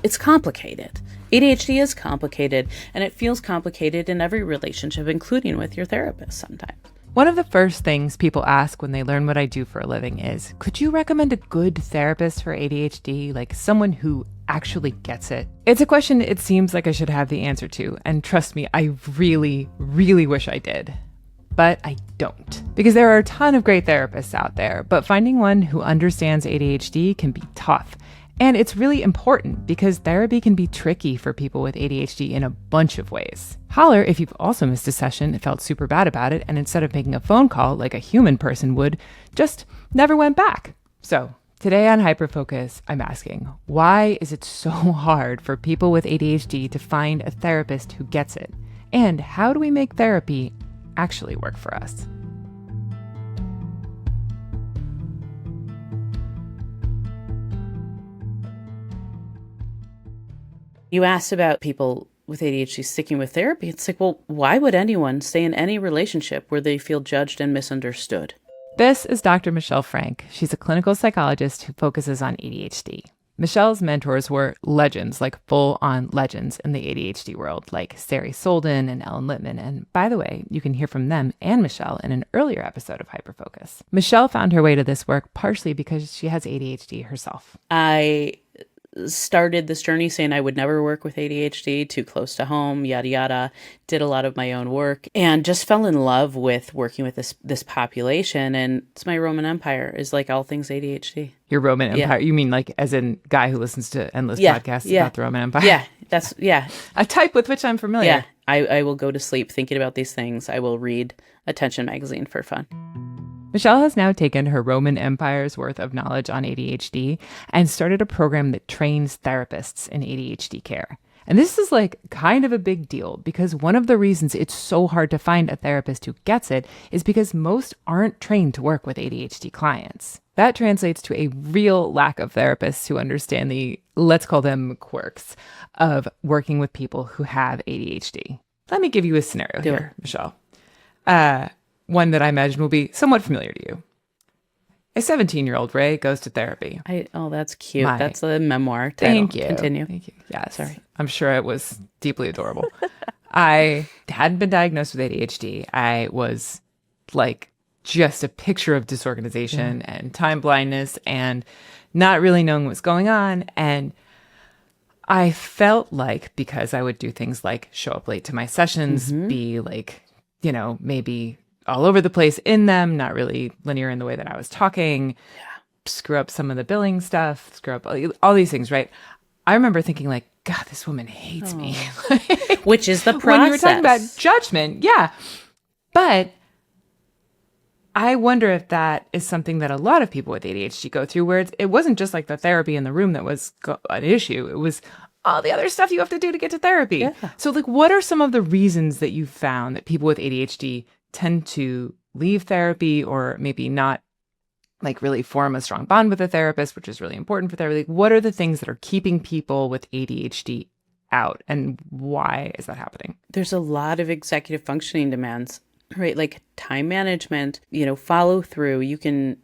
It's complicated. ADHD is complicated, and it feels complicated in every relationship, including with your therapist sometimes. One of the first things people ask when they learn what I do for a living is, could you recommend a good therapist for ADHD, like someone who actually gets it? It's a question it seems like I should have the answer to, and trust me, I really, really wish I did. But I don't, because there are a ton of great therapists out there, but finding one who understands ADHD can be tough. And it's really important because therapy can be tricky for people with ADHD in a bunch of ways. Holler if you've also missed a session, felt super bad about it, and instead of making a phone call like a human person would, just never went back. So today on Hyperfocus, I'm asking, why is it so hard for people with ADHD to find a therapist who gets it? And how do we make therapy actually work for us? You asked about people with ADHD sticking with therapy. It's like, well, why would anyone stay in any relationship where they feel judged and misunderstood? This is Dr. Michelle Frank. She's a clinical psychologist who focuses on ADHD. Michelle's mentors were legends, like full-on legends in the ADHD world, like Sari Solden and Ellen Littman. And by the way, you can hear from them and Michelle in an earlier episode of Hyperfocus. Michelle found her way to this work partially because she has ADHD herself. I started this journey saying I would never work with ADHD, too close to home, yada, yada. Did a lot of my own work and just fell in love with working with this population. And it's my Roman Empire is like all things ADHD. Your Roman Empire? You mean like as in guy who listens to endless podcasts about the Roman Empire? Yeah. A type with which I'm familiar. Yeah. I will go to sleep thinking about these things. I will read Attention magazine for fun. Michelle has now taken her Roman Empire's worth of knowledge on ADHD and started a program that trains therapists in ADHD care. And this is like kind of a big deal because one of the reasons it's so hard to find a therapist who gets it is because most aren't trained to work with ADHD clients. That translates to a real lack of therapists who understand the, let's call them quirks, of working with people who have ADHD. Let me give you a scenario here, Michelle. One that I imagine will be somewhat familiar to you. A 17-year-old Ray goes to therapy. That's cute. That's a memoir title. Thank you. Continue. Thank you. Yeah, sorry. I'm sure it was deeply adorable. I hadn't been diagnosed with ADHD. I was like just a picture of disorganization and time blindness and not really knowing what's going on. And I felt like because I would do things like show up late to my sessions, be like, maybe all over the place in them, not really linear in the way that I was talking, screw up some of the billing stuff, screw up all these things, right? I remember thinking like, God, this woman hates me. Which is the process. When you were talking about judgment, yeah. But I wonder if that is something that a lot of people with ADHD go through, where it wasn't just like the therapy in the room that was an issue. It was all the other stuff you have to do to get to therapy. Yeah. So like, what are some of the reasons that you found that people with ADHD tend to leave therapy or maybe not like really form a strong bond with a therapist, which is really important for therapy? Like, what are the things that are keeping people with ADHD out and why is that happening? There's a lot of executive functioning demands, right? Like time management, follow through. You can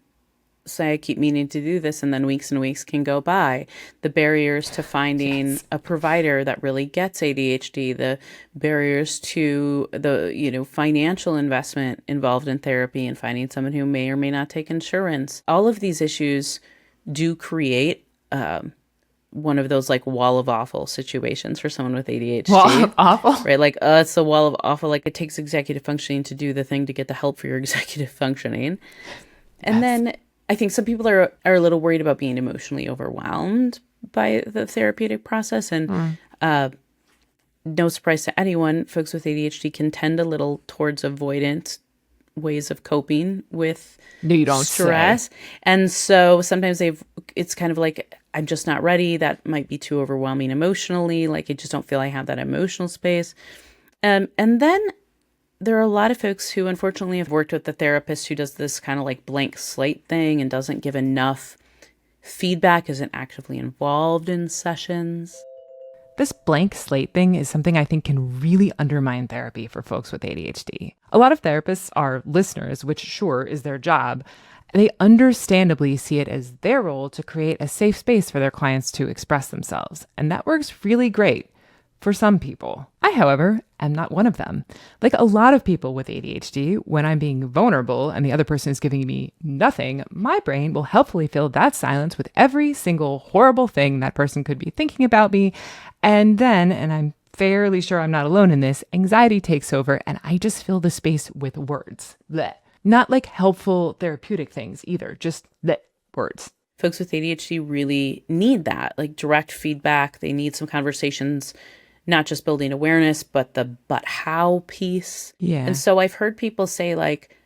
say, I keep meaning to do this, and then weeks and weeks can go by. The barriers to finding a provider that really gets ADHD, the barriers to the, financial investment involved in therapy and finding someone who may or may not take insurance. All of these issues do create one of those like wall of awful situations for someone with ADHD. Wall of awful? Right? Like, it's a wall of awful. Like it takes executive functioning to do the thing to get the help for your executive functioning. And then I think some people are a little worried about being emotionally overwhelmed by the therapeutic process. And no surprise to anyone, folks with ADHD can tend a little towards avoidant ways of coping with stress. And so sometimes it's kind of like, I'm just not ready. That might be too overwhelming emotionally. Like I just don't feel I have that emotional space. And then there are a lot of folks who unfortunately have worked with the therapist who does this kind of like blank slate thing and doesn't give enough feedback, isn't actively involved in sessions. This blank slate thing is something I think can really undermine therapy for folks with ADHD. A lot of therapists are listeners, which sure is their job. They understandably see it as their role to create a safe space for their clients to express themselves. And that works really great for some people. I, however, am not one of them. Like a lot of people with ADHD, when I'm being vulnerable and the other person is giving me nothing, my brain will helpfully fill that silence with every single horrible thing that person could be thinking about me. And then, and I'm fairly sure I'm not alone in this, anxiety takes over and I just fill the space with words. Blech. Not like helpful therapeutic things either, just blech, words. Folks with ADHD really need that, like direct feedback. They need some conversations, not just building awareness, but the but how piece. Yeah. And so I've heard people say like,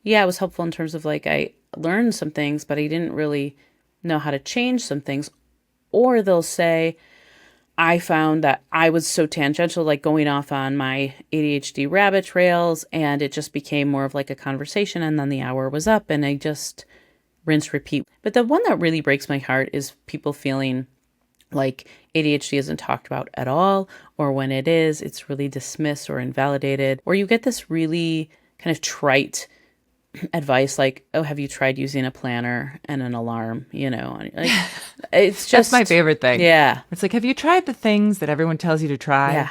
yeah, it was helpful in terms of like, I learned some things, but I didn't really know how to change some things. Or they'll say, I found that I was so tangential, like going off on my ADHD rabbit trails, and it just became more of like a conversation. And then the hour was up and I just rinse, repeat. But the one that really breaks my heart is people feeling like ADHD isn't talked about at all, or when it is, it's really dismissed or invalidated, or you get this really kind of trite advice like, oh, have you tried using a planner and an alarm? You know, like, it's just That's my favorite thing. Yeah. It's like, have you tried the things that everyone tells you to try? Yeah.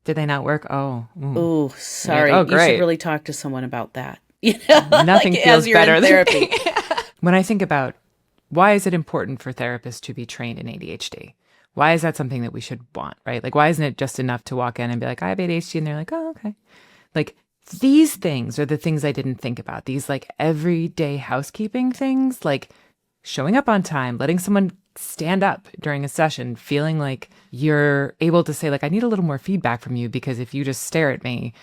Did they not work? Oh. Oh, sorry. Oh, You great. should really talk to someone about that. You know, Nothing like, feels as you're better in than therapy. when I think about why is it important for therapists to be trained in ADHD? Why is that something that we should want, right? Like, why isn't it just enough to walk in and be like, I have ADHD? And they're like, oh, okay. Like, these things are the things I didn't think about. These like everyday housekeeping things, like showing up on time, letting someone stand up during a session, feeling like you're able to say like, I need a little more feedback from you because if you just stare at me,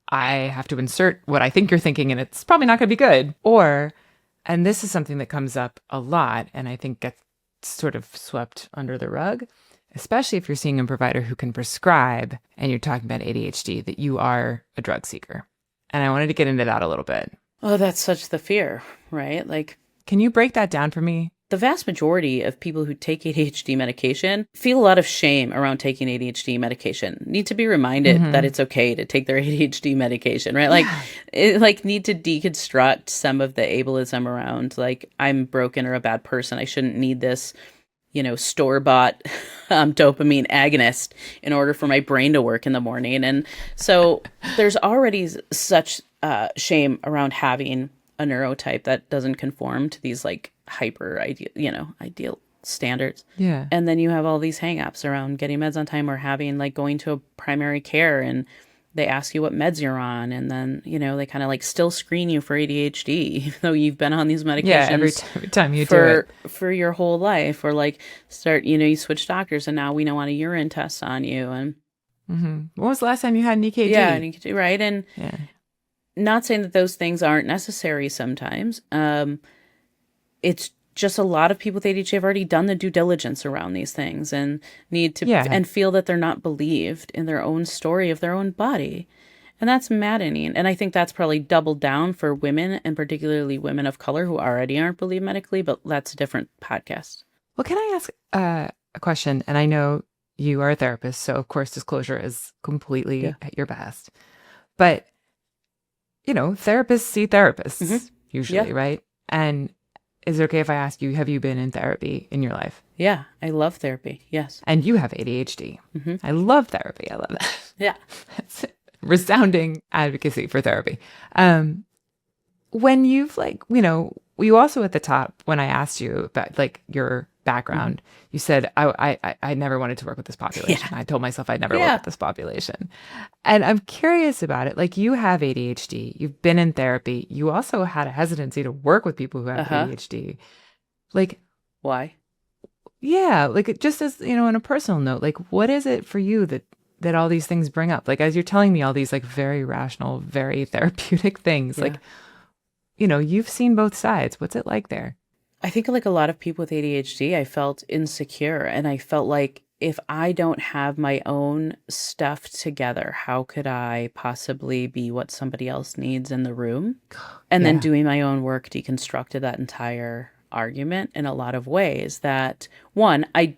I have to insert what I think you're thinking and it's probably not going to be good. Or, and this is something that comes up a lot and I think gets sort of swept under the rug, especially if you're seeing a provider who can prescribe and you're talking about ADHD, that you are a drug seeker. And I wanted to get into that a little bit. Oh, that's such the fear, right? Like, can you break that down for me? the vast majority of people who take ADHD medication feel a lot of shame around taking ADHD medication. Need to be reminded that it's okay to take their ADHD medication, right? Like, need to deconstruct some of the ableism around, like, I'm broken or a bad person. I shouldn't need this, you know, store-bought dopamine agonist in order for my brain to work in the morning. And so there's already such shame around having a neurotype that doesn't conform to these like hyper ideal standards. Yeah. And then you have all these hangups around getting meds on time or having like going to a primary care and they ask you what meds you're on. And then, you know, they kind of like still screen you for ADHD, even though you've been on these medications every time you do it for your whole life, or like you switch doctors and now we don't want a urine test on you. And when was the last time you had an EKG? Yeah, an EKG, right. And not saying that those things aren't necessary sometimes. It's just a lot of people with ADHD have already done the due diligence around these things and need to and feel that they're not believed in their own story of their own body. And that's maddening. And I think that's probably doubled down for women, and particularly women of color who already aren't believed medically, but that's a different podcast. Well, can I ask a question? And I know you are a therapist, so of course disclosure is completely at your best. But, you know, therapists see therapists usually, right? And is it okay if I ask you, have you been in therapy in your life? Yeah, I love therapy. Yes. And you have ADHD. I love therapy. I love that. Yeah. That's resounding advocacy for therapy. When you've you also at the top, when I asked you about like your background, you said, I never wanted to work with this population. I told myself I'd never work with this population. And I'm curious about it. Like, you have ADHD, you've been in therapy. You also had a hesitancy to work with people who have ADHD. Like, why? Yeah. Like, just as, you know, on a personal note, like, what is it for you that all these things bring up? Like, as you're telling me all these like very rational, very therapeutic things, like, you know, you've seen both sides. What's it like there? I think like a lot of people with ADHD, I felt insecure, and I felt like if I don't have my own stuff together, how could I possibly be what somebody else needs in the room? And then doing my own work deconstructed that entire argument in a lot of ways. That one, I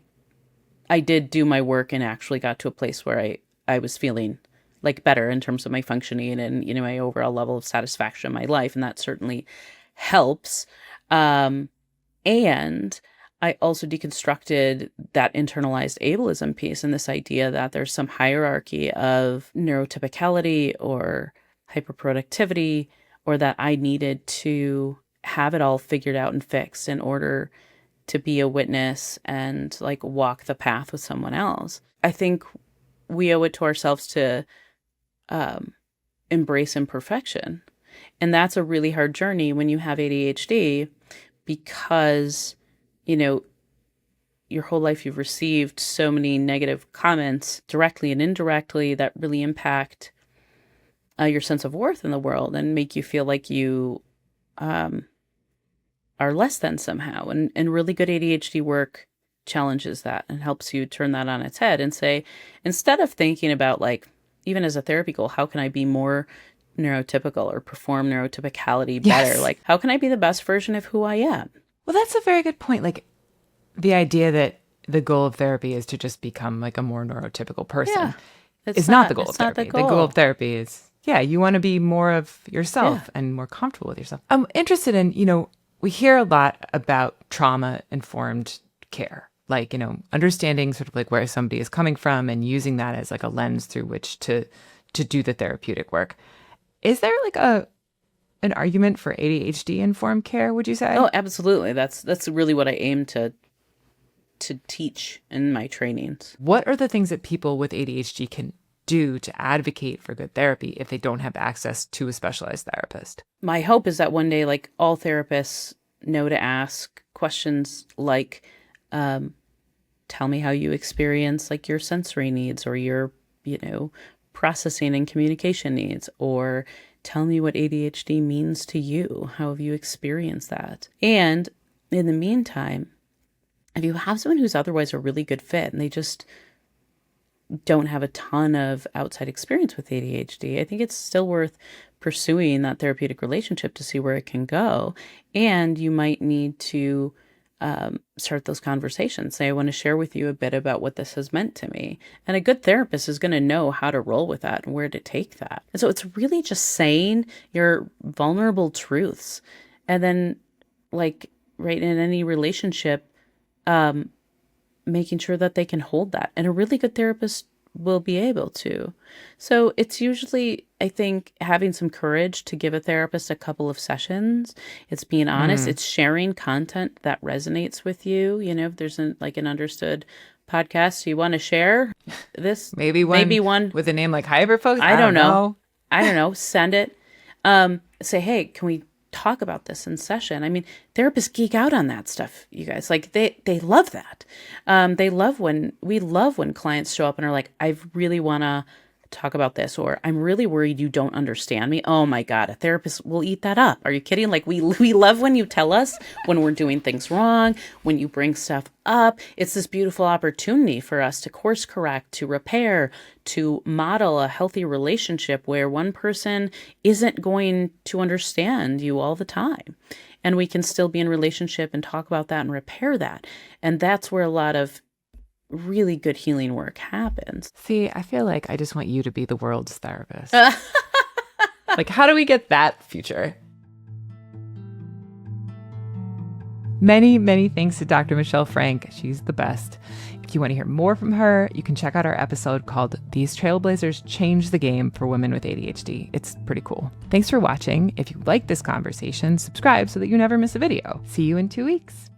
did do my work and actually got to a place where I was feeling like better in terms of my functioning and, you know, my overall level of satisfaction in my life. And that certainly helps. And I also deconstructed that internalized ableism piece and this idea that there's some hierarchy of neurotypicality or hyperproductivity, or that I needed to have it all figured out and fixed in order to be a witness and like walk the path with someone else. I think we owe it to ourselves to embrace imperfection. And that's a really hard journey when you have ADHD, because, you know, your whole life you've received so many negative comments directly and indirectly that really impact your sense of worth in the world and make you feel like you are less than somehow. And really good ADHD work challenges that and helps you turn that on its head and say, instead of thinking about, like, even as a therapy goal, how can I be more neurotypical or perform neurotypicality better? Yes. Like, how can I be the best version of who I am? Well, that's a very good point. Like, the idea that the goal of therapy is to just become like a more neurotypical person is not the goal of therapy. The goal of therapy is, you want to be more of yourself and more comfortable with yourself. I'm interested in, we hear a lot about trauma-informed care, like, understanding sort of like where somebody is coming from and using that as like a lens through which to do the therapeutic work. Is there like an argument for ADHD-informed care, would you say? Oh, absolutely. That's really what I aim to teach in my trainings. What are the things that people with ADHD can do to advocate for good therapy if they don't have access to a specialized therapist? My hope is that one day, like, all therapists know to ask questions like, tell me how you experience like your sensory needs or your, processing and communication needs, or tell me what ADHD means to you. How have you experienced that? And in the meantime, if you have someone who's otherwise a really good fit and they just don't have a ton of outside experience with ADHD, I think it's still worth pursuing that therapeutic relationship to see where it can go. And you might need to start those conversations. Say, I want to share with you a bit about what this has meant to me. And a good therapist is going to know how to roll with that and where to take that. And so it's really just saying your vulnerable truths. And then, like, right in any relationship, making sure that they can hold that. And a really good therapist will be able to. So it's usually, I think, having some courage to give a therapist a couple of sessions. It's being honest. It's sharing content that resonates with you. If there's an understood podcast you want to share this, maybe one with a name like Hyperfocus. I don't know. Send it. Say, hey, can we talk about this in session? I mean, therapists geek out on that stuff, you guys. Like, they love that. We love when clients show up and are like, I really want to talk about this, or I'm really worried you don't understand me. Oh my God, a therapist will eat that up. Are you kidding? Like, we love when you tell us when we're doing things wrong, when you bring stuff up. It's this beautiful opportunity for us to course correct, to repair, to model a healthy relationship where one person isn't going to understand you all the time. And we can still be in relationship and talk about that and repair that. And that's where a lot of really good healing work happens. See, I feel like I just want you to be the world's therapist. Like, how do we get that future? Many, many thanks to Dr. Michelle Frank. She's the best. If you want to hear more from her, you can check out our episode called These Trailblazers Change the Game for Women with ADHD. It's pretty cool. Thanks for watching. If you like this conversation, subscribe so that you never miss a video. See you in 2 weeks.